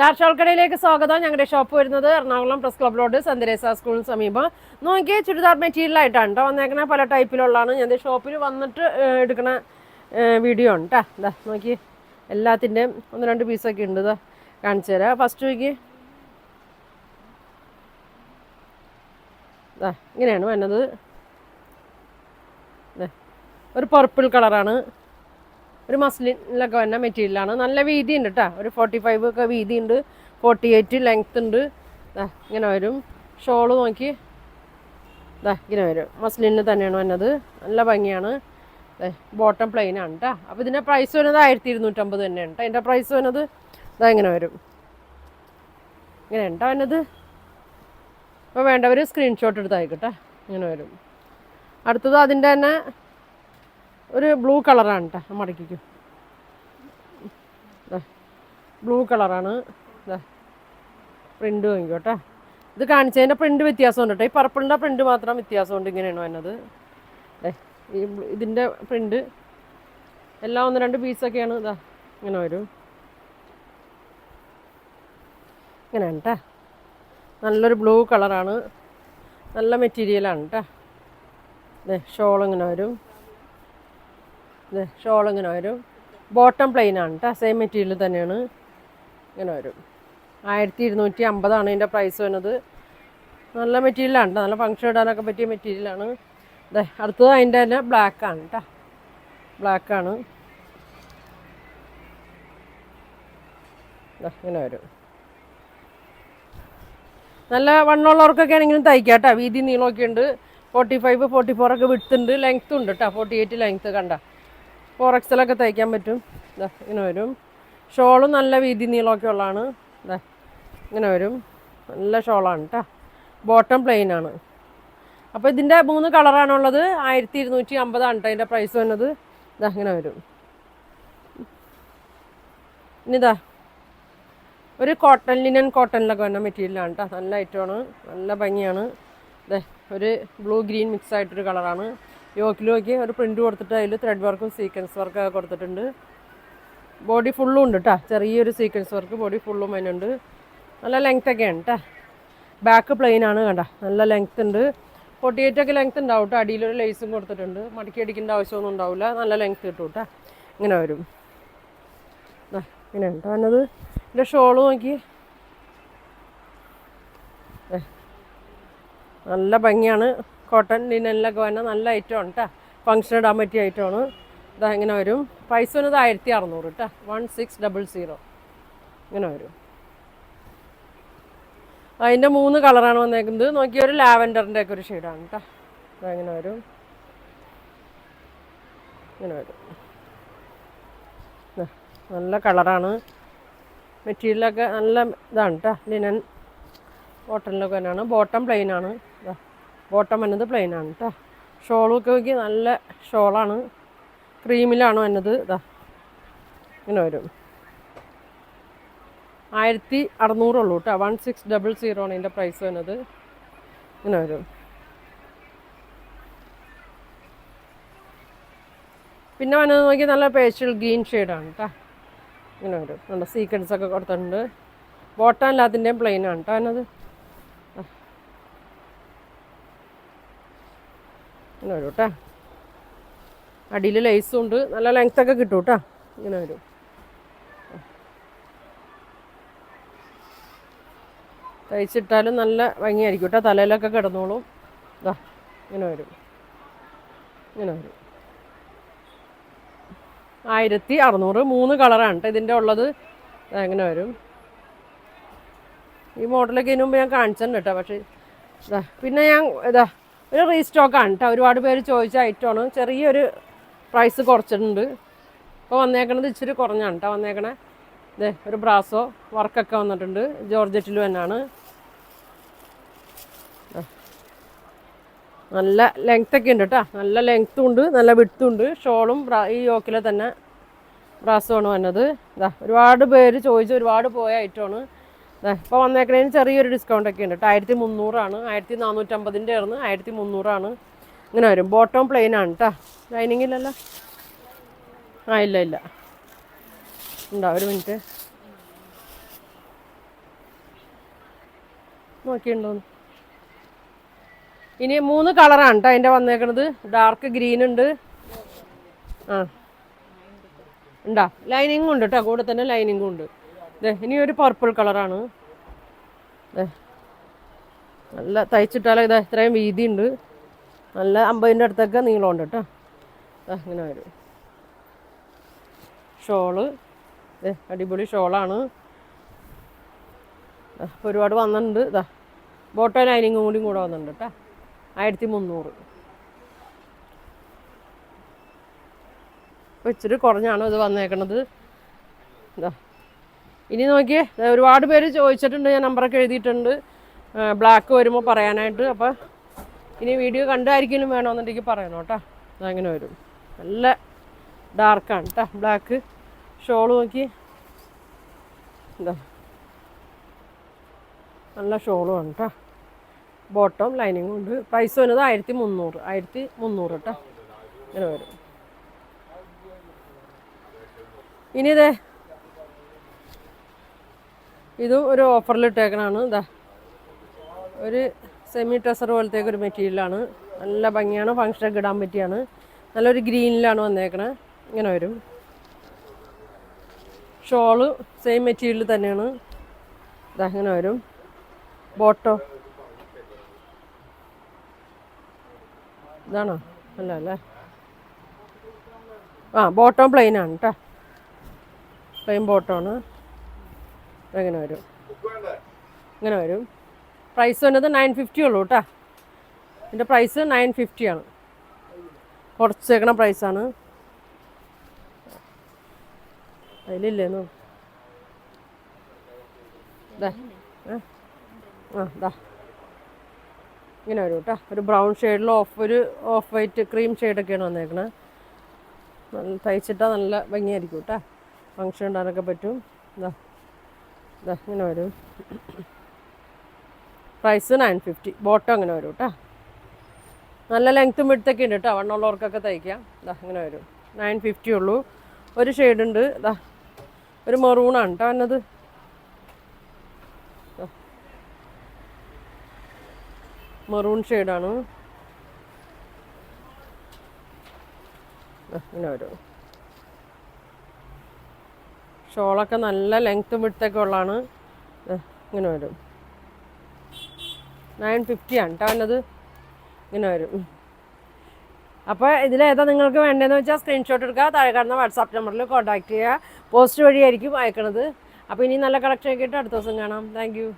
ഷാർഷാൾക്കടയിലേക്ക് സ്വാഗതം. ഞങ്ങളുടെ ഷോപ്പ് വരുന്നത് Ernakulam press club road saint സ്കൂളിന് സമീപം. നോക്കിയാൽ ചുരിദാർ മെറ്റീരിയൽ ആയിട്ടാണ് കേട്ടോ വന്നേക്കണ. പല ടൈപ്പിലുള്ളതാണ്. ഞാൻ ഷോപ്പിൽ വന്നിട്ട് എടുക്കണ വീഡിയോ ഉണ്ട് കേട്ടോ. ഇതാ നോക്കി, എല്ലാത്തിൻ്റെയും 1-2 പീസൊക്കെ ഉണ്ട്. ഇതാ കാണിച്ചു തരാം. ഫസ്റ്റ് നോക്കി, ഇതാ ഇങ്ങനെയാണ് വന്നത്. ഒരു പർപ്പിൾ കളറാണ്, ഒരു മസ്ലിനിലൊക്കെ വന്ന മെറ്റീരിയലാണ്. നല്ല വീതി ഉണ്ട് കേട്ടോ. ഒരു 45 ഒക്കെ വീതി ഉണ്ട്, 48 ലെങ്ത് ഉണ്ട്. ഇങ്ങനെ വരും. ഷോള് നോക്കി, ഇങ്ങനെ വരും. മസ്ലിന് തന്നെയാണ് വന്നത്. നല്ല ഭംഗിയാണ്. ബോട്ടം പ്ലെയിൻ ആണ് കേട്ടോ. അപ്പോൾ ഇതിൻ്റെ പ്രൈസ് വരുന്നത് 1250 തന്നെയാണ് കേട്ടോ. അതിൻ്റെ പ്രൈസ് വരുന്നത് ഇങ്ങനെ വരും. ഇങ്ങനെ ഉണ്ടോ വന്നത്. അപ്പോൾ വേണ്ടവർ സ്ക്രീൻഷോട്ട് എടുത്തായിക്കോട്ടെ. ഇങ്ങനെ വരും. അടുത്തത് അതിൻ്റെ തന്നെ ഒരു ബ്ലൂ കളറാണ് കേട്ടോ. മടക്കിക്കും. ബ്ലൂ കളറാണ്. പ്രിൻ്റ് വാങ്ങിക്കോട്ടെ. ഇത് കാണിച്ചതിൻ്റെ പ്രിൻ്റ് വ്യത്യാസമുണ്ട് കേട്ടോ. ഈ പർപ്പിളിൻ്റെ പ്രിൻ്റ് മാത്രം വ്യത്യാസമുണ്ട്. ഇങ്ങനെയാണ് വന്നത്. ഇതിൻ്റെ പ്രിൻ്റ് എല്ലാം 1-2 പീസൊക്കെയാണ്. ഇതാ ഇങ്ങനെ വരും. ഇങ്ങനെയാണ് കേട്ടോ. നല്ലൊരു ബ്ലൂ കളറാണ്. നല്ല മെറ്റീരിയലാണ് കേട്ടോ. ഷോൾ ഇങ്ങനെ വരും. ഷോൾ ഇങ്ങനെ വരും. ബോട്ടം പ്ലെയിൻ ആണ് കേട്ടോ. സെയിം മെറ്റീരിയൽ തന്നെയാണ്. ഇങ്ങനെ വരും. 1250 ഇതിൻ്റെ പ്രൈസ് വരുന്നത്. നല്ല മെറ്റീരിയലാണ് കേട്ടോ. നല്ല ഫങ്ഷൻ ഇടാനൊക്കെ പറ്റിയ മെറ്റീരിയലാണ്. അടുത്തത് അതിൻ്റെ തന്നെ ബ്ലാക്കാണ് കേട്ടോ. ബ്ലാക്കാണ്. ഇങ്ങനെ വരും. നല്ല വണ്ണമുള്ളവർക്കൊക്കെ ആണെങ്കിലും തയ്ക്കാം കേട്ടോ. വീതി നീളമൊക്കെ ഉണ്ട്. 45, 44 ഒക്കെ വിടുത്തുണ്ട്. ലെങ്ത്തും ഉണ്ട് കേട്ടോ. 48 ലെങ്ത്ത് കണ്ട. 4XL ഒക്കെ തയ്ക്കാൻ പറ്റും. ഇങ്ങനെ വരും. ഷോളും നല്ല വീതി നീളമൊക്കെ ഉള്ളതാണ്. ഇങ്ങനെ വരും. നല്ല ഷോളാണ് കേട്ടോ. ബോട്ടം പ്ലെയിൻ ആണ്. അപ്പോൾ ഇതിൻ്റെ 3 കളറാണുള്ളത്. 1250 കേട്ടോ ഇതിൻ്റെ പ്രൈസ് വന്നത്. ഇങ്ങനെ വരും. ഇനിതാ ഒരു കോട്ടൺ, ലിനൻ കോട്ടണിലൊക്കെ വന്ന മെറ്റീരിയലാണ് കേട്ടോ. നല്ല ഐറ്റമാണ്. നല്ല ഭംഗിയാണ്. ഒരു ബ്ലൂ ഗ്രീൻ മിക്സ് ആയിട്ടൊരു കളറാണ്. യോക്കിലൊക്കെ ഒരു പ്രിൻ്റ് കൊടുത്തിട്ട് അതിൽ ത്രെഡ് വർക്കും സീക്വൻസ് വർക്കൊക്കെ കൊടുത്തിട്ടുണ്ട്. ബോഡി ഫുള്ളും ഉണ്ട് കേട്ടോ. ചെറിയൊരു സീക്വൻസ് വർക്ക് ബോഡി ഫുള്ളും അതിനുണ്ട്. നല്ല ലെങ്ത്തൊക്കെയാണ് കേട്ടോ. ബാക്ക് പ്ലെയിൻ ആണ് കണ്ട. നല്ല ലെങ്ത് ഉണ്ട്. 48 ഒക്കെ ലെങ്ത് ഉണ്ടാവും കേട്ടോ. അടിയിലൊരു ലേസും കൊടുത്തിട്ടുണ്ട്. മടക്കി അടിക്കേണ്ട ആവശ്യമൊന്നും ഉണ്ടാവില്ല. നല്ല ലെങ്ത് കിട്ടും കേട്ടോ. ഇങ്ങനെ വരും. ഇങ്ങനെ കേട്ടോ വന്നത്. ഇതിൻ്റെ ഷോള് നോക്കി, നല്ല ഭംഗിയാണ്. കോട്ടൺ ലിനനിലൊക്കെ വന്ന നല്ല ഐറ്റമാണ് കേട്ടോ. ഫങ്ഷൻ ഇടാൻ പറ്റിയ ഐറ്റമാണ്. ഇങ്ങനെ വരും. പ്രൈസ് വന്നത് 1600 കേട്ടോ. 1600 ഇങ്ങനെ വരും. അതിൻ്റെ 3 കളറാണ് വന്നേക്കുന്നത്. നോക്കിയ ഒരു ലാവൻഡറിൻ്റെ ഒക്കെ ഒരു ഷെയ്ഡാണ് കേട്ടോ. ഇങ്ങനെ വരും. ഇങ്ങനെ വരും. നല്ല കളറാണ്. മെറ്റീരിയലൊക്കെ നല്ല ഇതാണ് കേട്ടോ. ലിനൻ കോട്ടണിലൊക്കെ തന്നെയാണ്. ബോട്ടം പ്ലെയിൻ ആണ്. ബോട്ടം വന്നത് പ്ലെയിൻ ആണ് കേട്ടോ. ഷോളൊക്കെ നോക്കി നല്ല ഷോളാണ്. ക്രീമിലാണ് വന്നത്. ഇങ്ങനെ വരും. 1600 ഉള്ളൂ കേട്ടോ. 1600 ആണ് ഇതിൻ്റെ പ്രൈസ് വന്നത്. ഇങ്ങനെ വരും. പിന്നെ വന്നത് നോക്കി നല്ല പേസ്റ്റൽ ഗ്രീൻ ഷെയ്ഡാണ് കേട്ടോ. ഇങ്ങനെ വരും. നല്ല സീക്വൻസ് ഒക്കെ കൊടുത്തിട്ടുണ്ട്. ബോട്ടം എല്ലാത്തിൻ്റെയും പ്ലെയിൻ ആണ് കേട്ടോ വന്നത്. ഇങ്ങനെ വരും കേട്ടോ. അടിയിൽ ലേസും ഉണ്ട്. നല്ല ലെങ്ത്തൊക്കെ കിട്ടും കേട്ടോ. ഇങ്ങനെ വരും. തയ്ച്ചിട്ടാലും നല്ല ഭംഗിയായിരിക്കും കേട്ടോ. തലയിലൊക്കെ കിടന്നോളും. ഇങ്ങനെ വരും. ഇങ്ങനെ വരും. 1600. 3 കളറാണ് കേട്ടോ ഇതിൻ്റെ ഉള്ളത്. എങ്ങനെ വരും. ഈ മോഡലൊക്കെ ഇതിനു മുമ്പ് ഞാൻ കാണിച്ചിട്ടുണ്ട് കേട്ടോ. പക്ഷേ പിന്നെ ഞാൻ ഒരു റീസ്റ്റോക്കാണ് കേട്ടോ. ഒരുപാട് പേര് ചോദിച്ച ഐറ്റമാണ്. ചെറിയൊരു പ്രൈസ് കുറച്ചിട്ടുണ്ട്. ഇപ്പോൾ വന്നേക്കണത് ഇച്ചിരി കുറഞ്ഞാണ് കേട്ടോ വന്നേക്കണേ. ഒരു ബ്രാസോ വർക്കൊക്കെ വന്നിട്ടുണ്ട്. ജോർജറ്റിൽ തന്നെയാണ്. നല്ല ലെങ്ത്തൊക്കെ ഉണ്ട് കേട്ടോ. നല്ല ലെങ്ത്തും ഉണ്ട്, നല്ല വിഡ്ത്തും ഉണ്ട്. ഷോളും ഈ യോക്കിലെ തന്നെ ബ്രാസമാണ് വന്നത്. ഒരുപാട് പേര് ചോദിച്ച് ഒരുപാട് പോയ ഐറ്റമാണ്. ഇപ്പോൾ വന്നേക്കണേന് ചെറിയൊരു ഡിസ്കൗണ്ട് ഒക്കെ ഉണ്ട് കേട്ടോ. 1400 1450 ആയിരുന്നു. 1300 ഇങ്ങനെ വരും. ബോട്ടം പ്ലെയിൻ ആണ് കേട്ടോ. ലൈനിങ്ങിലല്ല. ഇല്ല ഉണ്ടാവും. ഒരു മിനിറ്റ്. നോക്കിയിട്ടുണ്ടോന്ന്. ഇനി 3 കളറാണ് കേട്ടോ അതിൻ്റെ വന്നേക്കണത്. ഡാർക്ക് ഗ്രീൻ ഉണ്ട്. ആ ഉണ്ടാ ലൈനിങ്ങും ഉണ്ട് കേട്ടോ, കൂടെ തന്നെ ലൈനിങ്ങും ഉണ്ട്. ഇനി ഒരു പർപ്പിൾ കളറാണ്. നല്ല തയ്ച്ചിട്ടാൽ ഇത്രയും വീതി ഉണ്ട്. നല്ല 50ൻ്റെ അടുത്തൊക്കെ നീളമുണ്ട് കേട്ടോ. ഇങ്ങനെ വരും. ഷോള് അടിപൊളി ഷോളാണ്. ഒരുപാട് വന്നിട്ടുണ്ട്. ബോട്ടോ ലൈനിങ്ങും കൂടെ വന്നിട്ടുണ്ട് കേട്ടോ. 1300. അപ്പോൾ ഇച്ചിരി കുറഞ്ഞാണ് ഇത് വന്നേക്കണത്. ഇനി നോക്കിയേ, ഒരുപാട് പേര് ചോദിച്ചിട്ടുണ്ട്, ഞാൻ നമ്പറൊക്കെ എഴുതിയിട്ടുണ്ട് ബ്ലാക്ക് വരുമ്പോൾ പറയാനായിട്ട്. അപ്പോൾ ഇനി വീഡിയോ കണ്ടായിരിക്കും വേണമെന്നുണ്ടെങ്കിൽ പറയണം കേട്ടോ. അതങ്ങനെ വരും. നല്ല ഡാർക്കാണ് കേട്ടോ ബ്ലാക്ക്. ഷോള് നോക്കി നല്ല ഷോളുമാണ് കേട്ടോ. ബോട്ടം ലൈനിങ്ങും ഉണ്ട്. പ്രൈസ് വരുന്നത് 1300 കേട്ടോ. ഇങ്ങനെ വരും. ഇനി ഇതും ഒരു ഓഫറിൽ ഇട്ടേക്കണാണ്. ഒരു സെമി ടെസർ പോലത്തേക്ക് ഒരു മെറ്റീരിയലാണ്. നല്ല ഭംഗിയാണ്, ഫങ്ഷനൊക്കെ ഇടാൻ പറ്റിയാണ്. നല്ലൊരു ഗ്രീനിലാണ് വന്നേക്കണേ. ഇങ്ങനെ വരും. ഷോള് സെയിം മെറ്റീരിയൽ തന്നെയാണ്. ഇങ്ങനെ വരും. ബോട്ടോ ഇതാണോ? അല്ലേ. ബോട്ടം പ്ലെയിനാണ് കേട്ടോ. പ്ലെയിൻ ബോട്ടമാണ്. ഇങ്ങനെ വരും. ഇങ്ങനെ വരും. പ്രൈസ് വന്നത് 950 ഉള്ളൂ കേട്ടോ. ഇതിൻ്റെ പ്രൈസ് 950 ആണ്. കുറച്ചേക്കണ പ്രൈസാണ്. അതിലില്ലേന്നു ഇങ്ങനെ വരും കേട്ടോ. ഒരു ബ്രൗൺ ഷെയ്ഡിൽ ഒരു ഓഫ് വൈറ്റ് ക്രീം ഷെയ്ഡൊക്കെയാണ് വന്നേക്കണത്. നല്ല തയ്ച്ചിട്ടാൽ നല്ല ഭംഗിയായിരിക്കും കേട്ടോ. ഫങ്ഷൻ ഇടാനൊക്കെ പറ്റും. ഇങ്ങനെ വരും. പ്രൈസ് 950. ബോട്ടം അങ്ങനെ വരും കേട്ടോ. നല്ല ലെങ്ത്തും വിഡ്ത്തൊക്കെ ഉണ്ട് കേട്ടോ. വണ്ണമുള്ളവർക്കൊക്കെ തയ്ക്കാം. ഇങ്ങനെ വരും. 950 ഉള്ളൂ. ഒരു ഷെയ്ഡുണ്ട്. ഒരു മെറൂണാണ് കേട്ടോ വന്നത്. മെറൂൺ ഷെയ്ഡാണ്. ഇങ്ങനെ വരും. ഷോളൊക്കെ നല്ല ലെങ്ത്തും വിഡ്ത്തൊക്കെ ഉള്ളതാണ്. ഇങ്ങനെ വരും. 950 ആണ് കേട്ടോ വന്നത്. ഇങ്ങനെ വരും. അപ്പോൾ ഇതിലേതാ നിങ്ങൾക്ക് വേണ്ടതെന്ന് വെച്ചാൽ സ്ക്രീൻഷോട്ട് എടുക്കുക. താഴെ കാണുന്ന വാട്സാപ്പ് നമ്പറിൽ കോൺടാക്ട് ചെയ്യുക. പോസ്റ്റ് വഴിയായിരിക്കും അയക്കണത്. അപ്പോൾ ഇനി നല്ല കളക്ഷൻ ഒക്കെ ഇട്ട് അടുത്ത ദിവസം കാണാം. Thank you.